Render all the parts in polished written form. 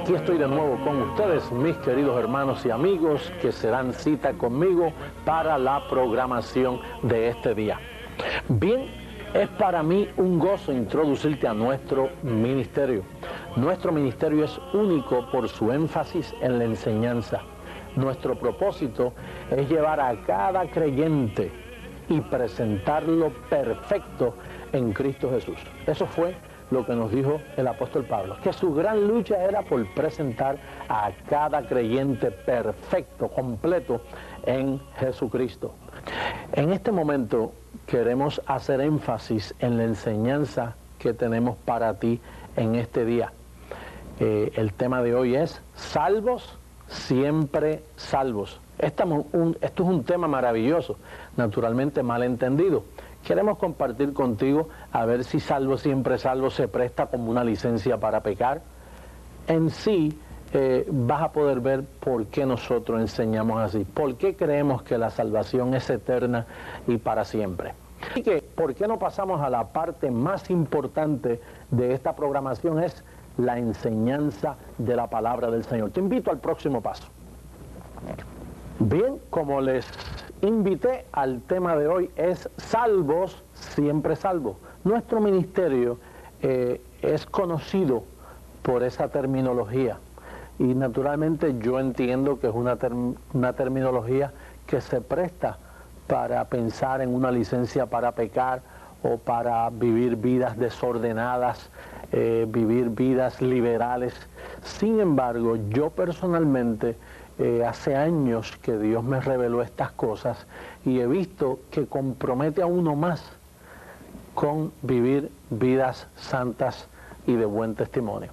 Aquí estoy de nuevo con ustedes, mis queridos hermanos y amigos, que se dan cita conmigo para la programación de este día. Bien, es para mí un gozo introducirte a nuestro ministerio. Nuestro ministerio es único por su énfasis en la enseñanza. Nuestro propósito es llevar a cada creyente y presentarlo perfecto en Cristo Jesús. Eso fue lo que nos dijo el apóstol Pablo, que su gran lucha era por presentar a cada creyente perfecto, completo en Jesucristo. En este momento queremos hacer énfasis en la enseñanza que tenemos para ti en este día. El tema de hoy es salvos, siempre salvos. Esto es un tema maravilloso, naturalmente mal entendido. Queremos compartir contigo a ver si salvo, siempre salvo se presta como una licencia para pecar. En sí, vas a poder ver por qué nosotros enseñamos así, por qué creemos que la salvación es eterna y para siempre. Así que, ¿por qué no pasamos a la parte más importante de esta programación? Es la enseñanza de la palabra del Señor. Te invito al próximo paso. Bien, como les invité, al tema de hoy es salvos, siempre salvos. Nuestro ministerio es conocido por esa terminología y naturalmente yo entiendo que es una terminología que se presta para pensar en una licencia para pecar o para vivir vidas desordenadas, vivir vidas liberales. Sin embargo, yo personalmente hace años que Dios me reveló estas cosas y he visto que compromete a uno más con vivir vidas santas y de buen testimonio.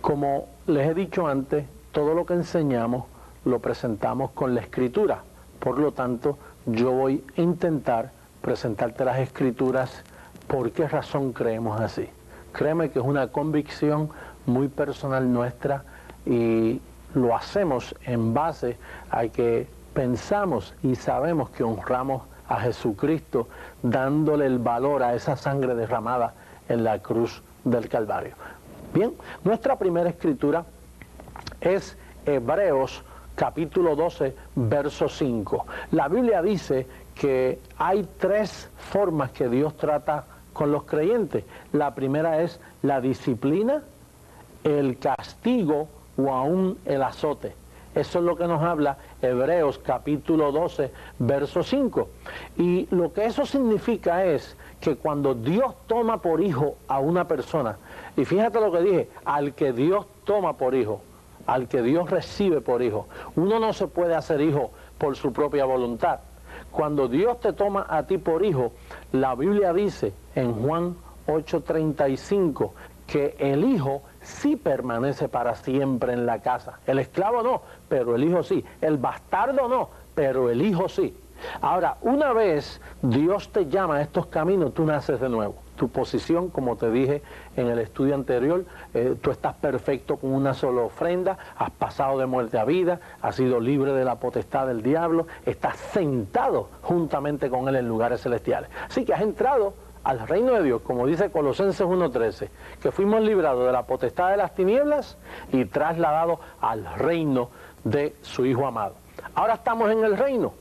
Como les he dicho antes, todo lo que enseñamos lo presentamos con la Escritura. Por lo tanto, yo voy a intentar presentarte las Escrituras. ¿Por qué razón creemos así? Créeme que es una convicción muy personal nuestra y lo hacemos en base a que pensamos y sabemos que honramos a Jesucristo dándole el valor a esa sangre derramada en la cruz del Calvario. Bien, nuestra primera escritura es Hebreos capítulo 12, verso 5. La Biblia dice que hay tres formas que Dios trata con los creyentes. La primera es la disciplina, el castigo o aún el azote. Eso es lo que nos habla Hebreos capítulo 12, verso 5. Y lo que eso significa es que cuando Dios toma por hijo a una persona, y fíjate lo que dije, al que Dios toma por hijo, al que Dios recibe por hijo, uno no se puede hacer hijo por su propia voluntad. Cuando Dios te toma a ti por hijo, la Biblia dice en Juan 8:35 que el hijo sí permanece para siempre en la casa. El esclavo no, pero el hijo sí. El bastardo no, pero el hijo sí. Ahora, una vez Dios te llama a estos caminos, tú naces de nuevo. Tu posición, como te dije en el estudio anterior, tú estás perfecto con una sola ofrenda, has pasado de muerte a vida, has sido libre de la potestad del diablo, estás sentado juntamente con él en lugares celestiales. Así que has entrado al reino de Dios, como dice Colosenses 1:13, que fuimos librados de la potestad de las tinieblas y trasladados al reino de su Hijo amado. Ahora estamos en el reino,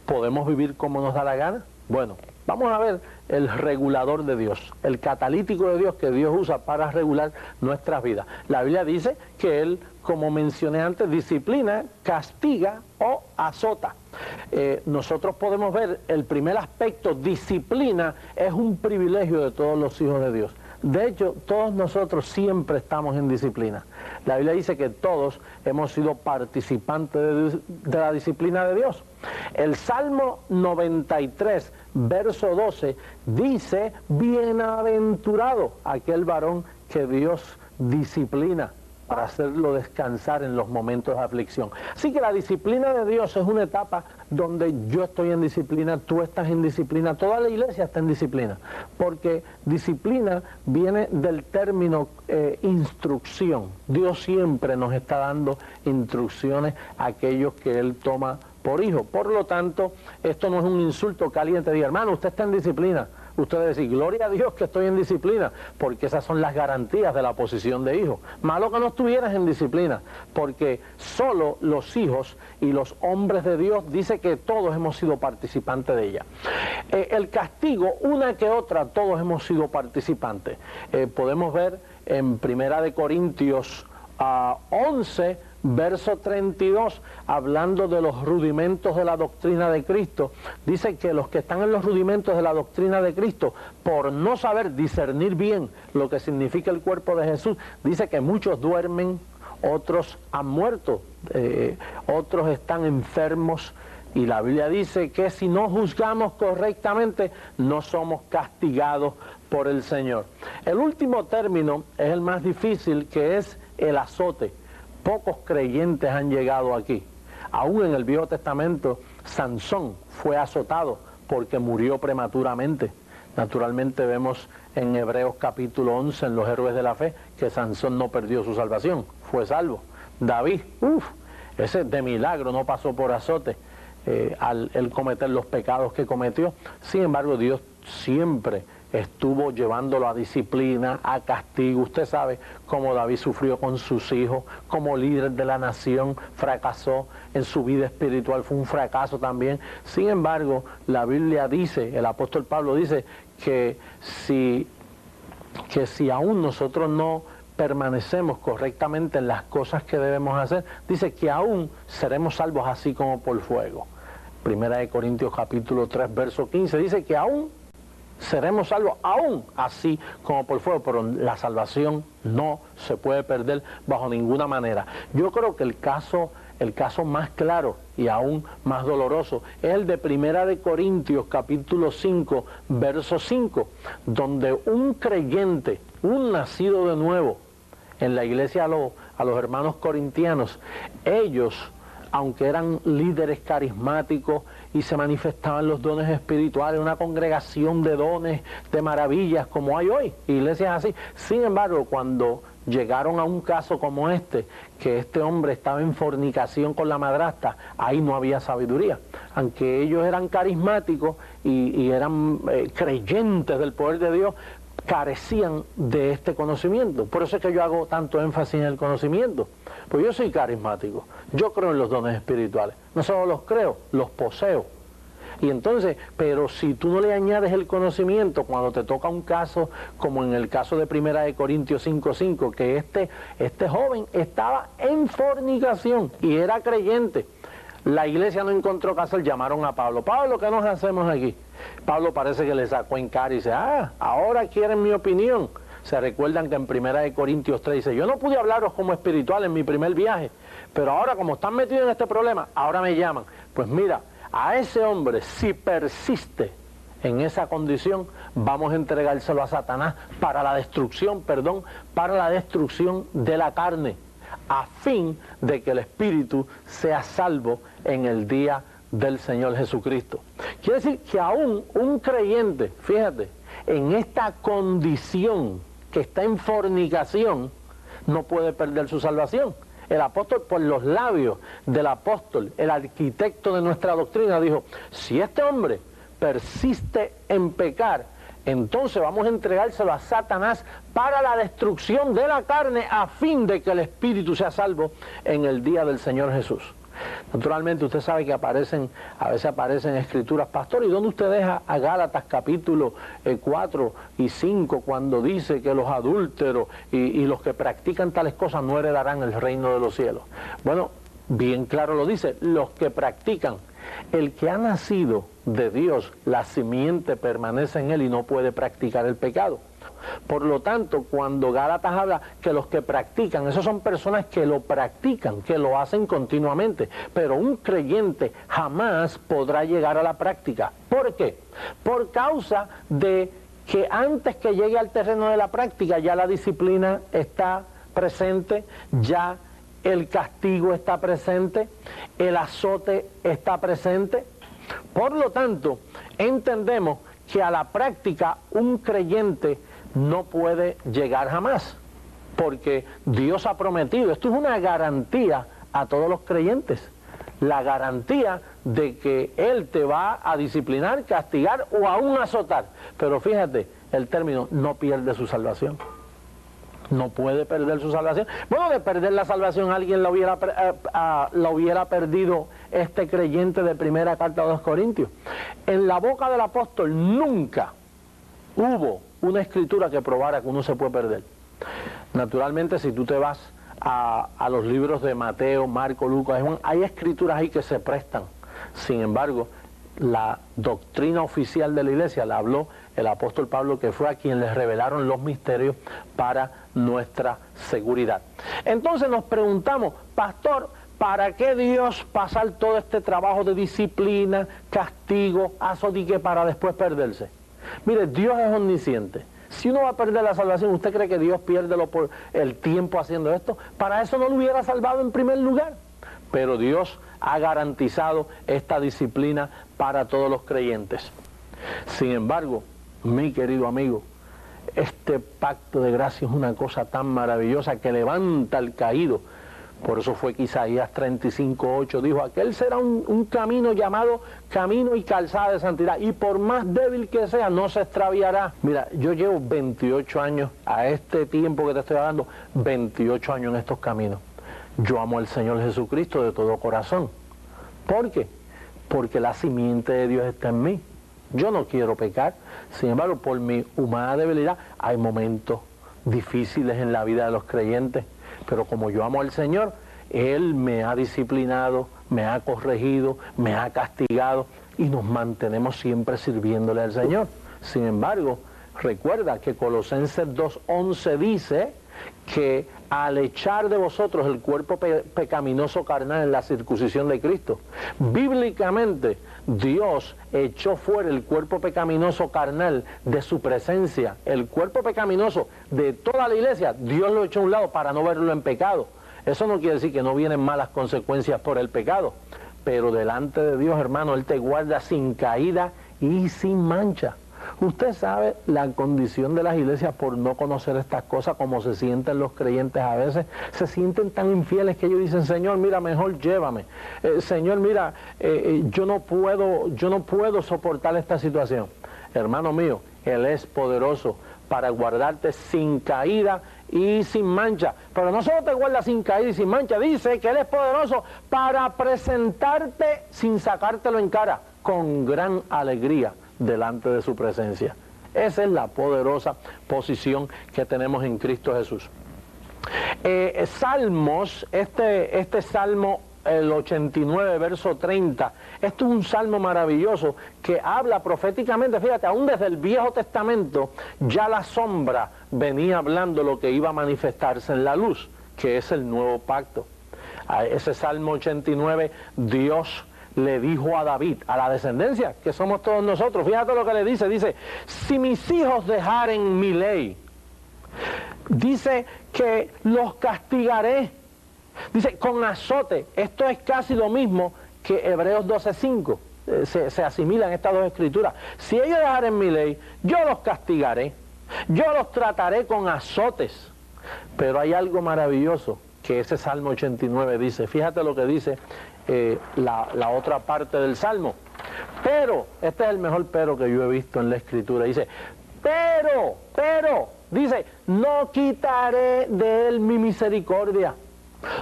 ¿podemos vivir como nos da la gana? Bueno, vamos a ver el regulador de Dios, el catalítico de Dios que Dios usa para regular nuestras vidas. La Biblia dice que Él, como mencioné antes, disciplina, castiga o azota. Nosotros podemos ver el primer aspecto, disciplina, es un privilegio de todos los hijos de Dios. De hecho, todos nosotros siempre estamos en disciplina. La Biblia dice que todos hemos sido participantes de la disciplina de Dios. El Salmo 93, verso 12, dice, bienaventurado aquel varón que Dios disciplina para hacerlo descansar en los momentos de aflicción. Así que la disciplina de Dios es una etapa donde yo estoy en disciplina, tú estás en disciplina, toda la iglesia está en disciplina, porque disciplina viene del término instrucción. Dios siempre nos está dando instrucciones a aquellos que Él toma por hijo. Por lo tanto, esto no es un insulto caliente de hermano, usted está en disciplina. Ustedes decir, gloria a Dios que estoy en disciplina, porque esas son las garantías de la posición de hijo. Malo que no estuvieras en disciplina, porque solo los hijos y los hombres de Dios dice que todos hemos sido participantes de ella. El castigo, una que otra, todos hemos sido participantes. Podemos ver en Primera de Corintios 11, verso 32, hablando de los rudimentos de la doctrina de Cristo, dice que los que están en los rudimentos de la doctrina de Cristo, por no saber discernir bien lo que significa el cuerpo de Jesús, dice que muchos duermen, otros han muerto, otros están enfermos, y la Biblia dice que si no juzgamos correctamente, no somos castigados por el Señor. El último término es el más difícil, que es el azote. Pocos creyentes han llegado aquí. Aún en el Viejo Testamento, Sansón fue azotado porque murió prematuramente. Naturalmente vemos en Hebreos capítulo 11, en los héroes de la fe, que Sansón no perdió su salvación, fue salvo. David, ese de milagro no pasó por azote al él cometer los pecados que cometió. Sin embargo, Dios siempre estuvo llevándolo a disciplina, a castigo. Usted sabe cómo David sufrió con sus hijos, como líder de la nación, fracasó en su vida espiritual, fue un fracaso también. Sin embargo, la Biblia dice, el apóstol Pablo dice, que si aún nosotros no permanecemos correctamente en las cosas que debemos hacer, dice que aún seremos salvos así como por fuego. Primera de Corintios capítulo 3, verso 15, dice que aún seremos salvos, aún así como por fuego, pero la salvación no se puede perder bajo ninguna manera. Yo creo que el caso más claro y aún más doloroso es el de Primera de Corintios capítulo 5, verso 5, donde un creyente, un nacido de nuevo, en la iglesia a los hermanos corintianos, ellos, aunque eran líderes carismáticos y se manifestaban los dones espirituales, una congregación de dones, de maravillas como hay hoy, iglesias así. Sin embargo, cuando llegaron a un caso como este, que este hombre estaba en fornicación con la madrastra, ahí no había sabiduría. Aunque ellos eran carismáticos y eran creyentes del poder de Dios, carecían de este conocimiento. Por eso es que yo hago tanto énfasis en el conocimiento, pues yo soy carismático, yo creo en los dones espirituales, no solo los creo, los poseo. Y entonces, pero si tú no le añades el conocimiento, cuando te toca un caso, como en el caso de Primera de Corintios 5:5, que este joven estaba en fornicación y era creyente, la iglesia no encontró caso, llamaron a Pablo. Pablo, ¿qué nos hacemos aquí? Pablo parece que le sacó en cara y dice, ahora quieren mi opinión. Se recuerdan que en Primera de Corintios 3 dice, yo no pude hablaros como espiritual en mi primer viaje, pero ahora como están metidos en este problema, ahora me llaman. Pues mira, a ese hombre, si persiste en esa condición, vamos a entregárselo a Satanás para la destrucción de la carne, a fin de que el espíritu sea salvo en el día del Señor Jesucristo. Quiere decir que aún un creyente, fíjate, en esta condición que está en fornicación, no puede perder su salvación. El apóstol, por los labios del apóstol, el arquitecto de nuestra doctrina, dijo, si este hombre persiste en pecar, entonces vamos a entregárselo a Satanás para la destrucción de la carne, a fin de que el espíritu sea salvo en el día del Señor Jesús. Naturalmente usted sabe que a veces aparecen escrituras, pastor, ¿y dónde usted deja a Gálatas capítulo 4 y 5 cuando dice que los adúlteros y los que practican tales cosas no heredarán el reino de los cielos? Bueno, bien claro lo dice, los que practican. El que ha nacido de Dios, la simiente permanece en él y no puede practicar el pecado. Por lo tanto, cuando Gálatas habla que los que practican, esos son personas que lo practican, que lo hacen continuamente, pero un creyente jamás podrá llegar a la práctica. ¿Por qué? Por causa de que antes que llegue al terreno de la práctica ya la disciplina está presente, ya el castigo está presente, el azote está presente. Por lo tanto, entendemos que a la práctica un creyente no puede llegar jamás, porque Dios ha prometido, esto es una garantía a todos los creyentes, la garantía de que Él te va a disciplinar, castigar o aún azotar. Pero fíjate, el término no pierde su salvación. No puede perder su salvación. Bueno, de perder la salvación alguien la hubiera perdido este creyente de primera carta a los Corintios. En la boca del apóstol nunca hubo una escritura que probara que uno se puede perder. Naturalmente, si tú te vas a los libros de Mateo, Marco, Lucas, Juan, hay escrituras ahí que se prestan. Sin embargo, la doctrina oficial de la iglesia la habló el apóstol Pablo, que fue a quien les revelaron los misterios para nuestra seguridad. Entonces nos preguntamos, pastor, ¿para qué Dios pasar todo este trabajo de disciplina, castigo, azote para después perderse? Mire, Dios es omnisciente. Si uno va a perder la salvación, ¿usted cree que Dios pierde por el tiempo haciendo esto? Para eso no lo hubiera salvado en primer lugar. Pero Dios ha garantizado esta disciplina para todos los creyentes. Sin embargo, mi querido amigo, este pacto de gracia es una cosa tan maravillosa que levanta al caído. Por eso fue que Isaías 35:8 dijo, aquel será un camino llamado camino y calzada de santidad, y por más débil que sea, no se extraviará. Mira, yo llevo 28 años, a este tiempo que te estoy hablando, 28 años en estos caminos. Yo amo al Señor Jesucristo de todo corazón. ¿Por qué? Porque la simiente de Dios está en mí. Yo no quiero pecar. Sin embargo, por mi humana debilidad, hay momentos difíciles en la vida de los creyentes. Pero como yo amo al Señor, Él me ha disciplinado, me ha corregido, me ha castigado y nos mantenemos siempre sirviéndole al Señor. Sin embargo, recuerda que Colosenses 2:11 dice que al echar de vosotros el cuerpo pecaminoso carnal en la circuncisión de Cristo, bíblicamente Dios echó fuera el cuerpo pecaminoso carnal de su presencia. El cuerpo pecaminoso de toda la iglesia, Dios lo echó a un lado para no verlo en pecado. Eso no quiere decir que no vienen malas consecuencias por el pecado, pero delante de Dios, hermano, Él te guarda sin caída y sin mancha. Usted sabe la condición de las iglesias por no conocer estas cosas, como se sienten los creyentes a veces. Se sienten tan infieles que ellos dicen, Señor, mira, mejor llévame. Señor, mira, yo no puedo soportar esta situación. Hermano mío, Él es poderoso para guardarte sin caída y sin mancha. Pero no solo te guarda sin caída y sin mancha, dice que Él es poderoso para presentarte sin sacártelo en cara, con gran alegría delante de su presencia. Esa es la poderosa posición que tenemos en Cristo Jesús. Salmos, este Salmo, el 89, verso 30, esto es un salmo maravilloso que habla proféticamente, fíjate, aún desde el Viejo Testamento, ya la sombra venía hablando lo que iba a manifestarse en la luz, que es el nuevo pacto. A ese Salmo 89, Dios le dijo a David, a la descendencia, que somos todos nosotros, fíjate lo que le dice, si mis hijos dejaren mi ley, dice que los castigaré, dice con azote. Esto es casi lo mismo que Hebreos 12:5, se asimilan estas dos escrituras. Si ellos dejaren mi ley, yo los castigaré, yo los trataré con azotes. Pero hay algo maravilloso que ese Salmo 89 dice, fíjate lo que dice la otra parte del Salmo. Pero, este es el mejor pero que yo he visto en la Escritura, dice, pero, dice, no quitaré de él mi misericordia,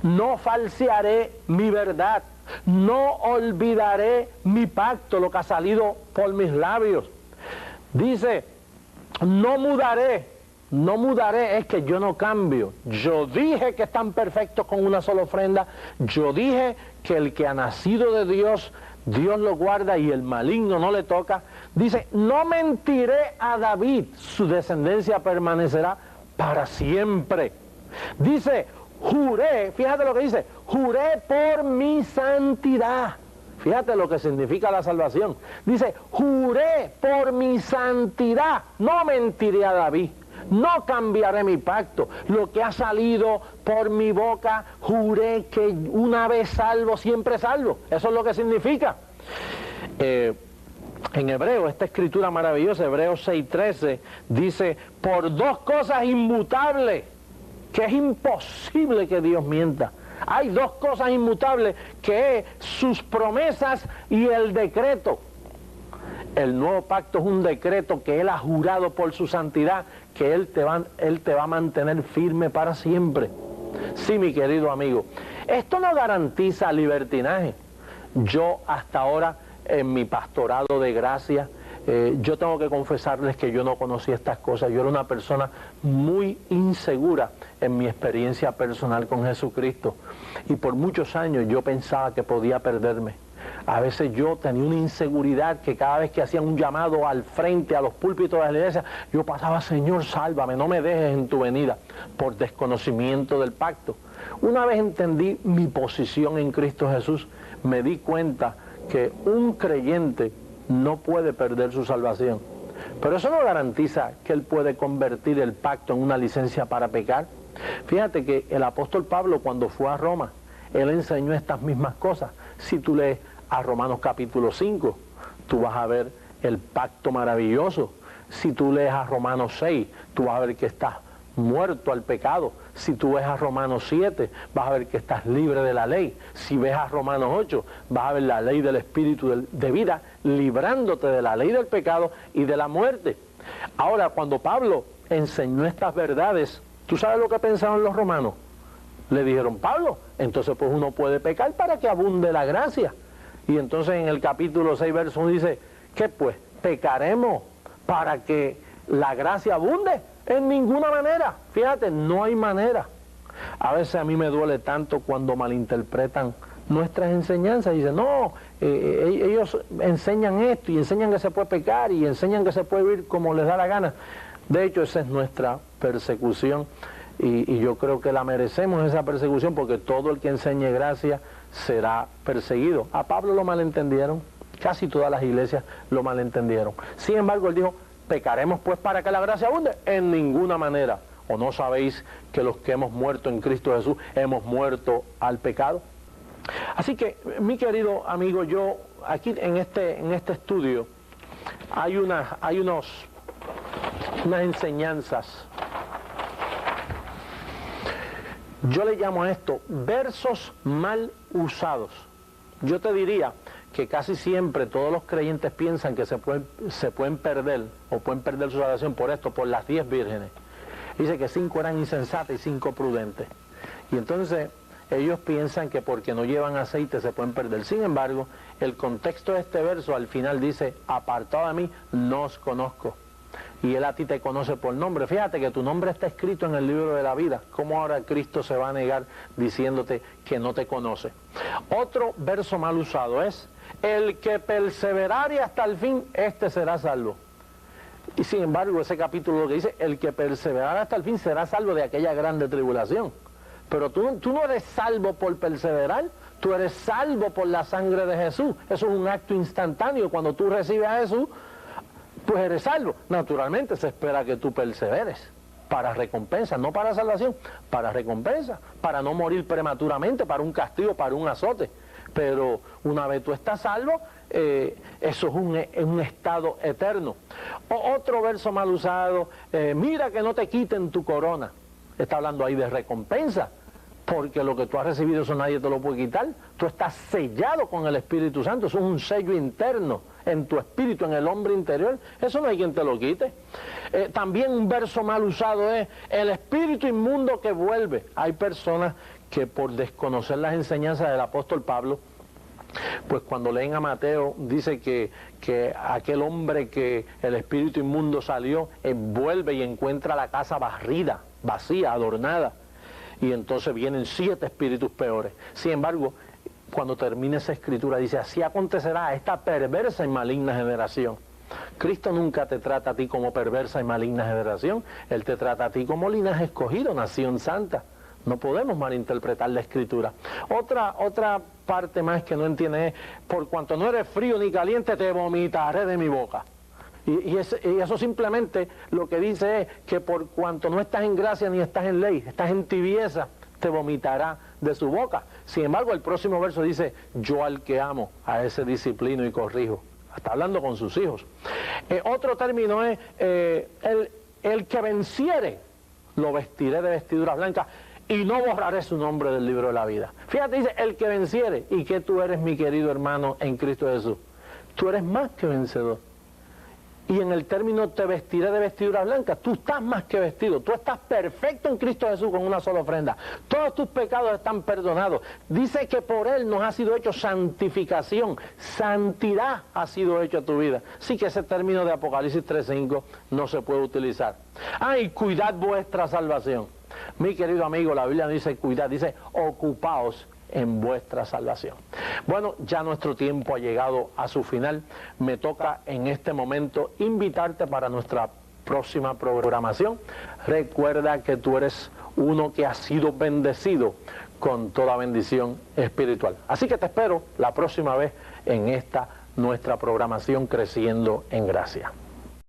no falsearé mi verdad, no olvidaré mi pacto, lo que ha salido por mis labios. Dice, no mudaré, es que yo no cambio. Yo dije que están perfectos con una sola ofrenda. Yo dije que el que ha nacido de Dios, Dios lo guarda y el maligno no le toca. Dice, no mentiré a David, su descendencia permanecerá para siempre. Dice, juré, fíjate lo que dice, juré por mi santidad. Fíjate lo que significa la salvación. Dice, juré por mi santidad, no mentiré a David. No cambiaré mi pacto. Lo que ha salido por mi boca, juré que una vez salvo, siempre salvo. Eso es lo que significa. En hebreo, esta escritura maravillosa, Hebreos 6:13, dice, por dos cosas inmutables, que es imposible que Dios mienta. Hay dos cosas inmutables, que es sus promesas y el decreto. El nuevo pacto es un decreto que Él ha jurado por su santidad, que Él te va a mantener firme para siempre. Sí, mi querido amigo, esto no garantiza libertinaje. Yo hasta ahora, en mi pastorado de gracia, yo tengo que confesarles que yo no conocía estas cosas. Yo era una persona muy insegura en mi experiencia personal con Jesucristo. Y por muchos años yo pensaba que podía perderme. A veces yo tenía una inseguridad que cada vez que hacían un llamado al frente, a los púlpitos de la iglesia, yo pasaba: Señor, sálvame, no me dejes en tu venida, por desconocimiento del pacto. Una vez entendí mi posición en Cristo Jesús, me di cuenta que un creyente no puede perder su salvación. Pero eso no garantiza que él puede convertir el pacto en una licencia para pecar. Fíjate que el apóstol Pablo, cuando fue a Roma, él enseñó estas mismas cosas. Si tú lees a Romanos capítulo 5, tú vas a ver el pacto maravilloso. Si tú lees a Romanos 6, tú vas a ver que estás muerto al pecado. Si tú ves a Romanos 7, vas a ver que estás libre de la ley. Si ves a Romanos 8, vas a ver la ley del Espíritu de vida, librándote de la ley del pecado y de la muerte. Ahora, cuando Pablo enseñó estas verdades, ¿tú sabes lo que pensaron los romanos? Le dijeron: Pablo, entonces pues uno puede pecar para que abunde la gracia. Y entonces en el capítulo 6, verso 1 dice: ¿qué pues? ¿Pecaremos para que la gracia abunde? En ninguna manera. Fíjate, no hay manera. A veces a mí me duele tanto cuando malinterpretan nuestras enseñanzas. Dicen: no, ellos enseñan esto y enseñan que se puede pecar y enseñan que se puede vivir como les da la gana. De hecho, esa es nuestra persecución. Y yo creo que la merecemos, esa persecución, porque todo el que enseñe gracia será perseguido. A Pablo lo malentendieron, casi todas las iglesias lo malentendieron. Sin embargo, él dijo: ¿pecaremos pues para que la gracia abunde? En ninguna manera. ¿O no sabéis que los que hemos muerto en Cristo Jesús hemos muerto al pecado? Así que, mi querido amigo, yo aquí en este estudio hay unas enseñanzas. Yo le llamo a esto versos mal usados. Yo te diría que casi siempre todos los creyentes piensan que se pueden perder, o pueden perder su salvación por esto, por las 10 vírgenes. Dice que 5 eran insensatas y 5 prudentes. Y entonces ellos piensan que porque no llevan aceite se pueden perder. Sin embargo, el contexto de este verso al final dice: apartado de mí, no os conozco. Y Él a ti te conoce por nombre. Fíjate que tu nombre está escrito en el libro de la vida. ¿Cómo ahora Cristo se va a negar diciéndote que no te conoce? Otro verso mal usado es: el que perseverare hasta el fin, este será salvo. Y sin embargo, ese capítulo lo que dice: el que perseverare hasta el fin será salvo de aquella grande tribulación. Pero tú no eres salvo por perseverar, tú eres salvo por la sangre de Jesús. Eso es un acto instantáneo. Cuando tú recibes a Jesús, pues eres salvo. Naturalmente se espera que tú perseveres para recompensa, no para salvación, para recompensa, para no morir prematuramente, para un castigo, para un azote. Pero una vez tú estás salvo, eso es un estado eterno. Otro verso mal usado: mira que no te quiten tu corona. Está hablando ahí de recompensa, porque lo que tú has recibido, eso nadie te lo puede quitar. Tú estás sellado con el Espíritu Santo, eso es un sello interno en tu espíritu, en el hombre interior. Eso no hay quien te lo quite. También un verso mal usado es: el espíritu inmundo que vuelve. Hay personas que por desconocer las enseñanzas del apóstol Pablo, pues cuando leen a Mateo, dice que aquel hombre que el espíritu inmundo salió, vuelve y encuentra la casa barrida, vacía, adornada. Y entonces vienen 7 espíritus peores. Sin embargo, cuando termina esa escritura, dice: así acontecerá a esta perversa y maligna generación. Cristo nunca te trata a ti como perversa y maligna generación. Él te trata a ti como linaje escogido, nación santa. No podemos malinterpretar la escritura. Otra parte más que no entiende es: por cuanto no eres frío ni caliente, te vomitaré de mi boca. Y eso simplemente lo que dice es que por cuanto no estás en gracia ni estás en ley, estás en tibieza, te vomitará de su boca. Sin embargo, el próximo verso dice: yo al que amo, a ese disciplino y corrijo. Está hablando con sus hijos. Otro término es: el que venciere, lo vestiré de vestiduras blancas. y no borraré su nombre del libro de la vida. Fíjate, dice, el que venciere, y que tú eres, mi querido hermano, en Cristo Jesús. Tú eres más que vencedor. Y en el término te vestiré de vestidura blanca, tú estás más que vestido, tú estás perfecto en Cristo Jesús con una sola ofrenda. Todos tus pecados están perdonados. Dice que por Él nos ha sido hecho santificación, santidad ha sido hecho a tu vida. Así que ese término de Apocalipsis 3:5 no se puede utilizar. Y cuidad vuestra salvación. Mi querido amigo, la Biblia no dice cuidad, dice ocupaos en vuestra salvación. Bueno, ya nuestro tiempo ha llegado a su final. Me toca en este momento invitarte para nuestra próxima programación. Recuerda que tú eres uno que ha sido bendecido con toda bendición espiritual. Así que te espero la próxima vez en esta nuestra programación Creciendo en Gracia.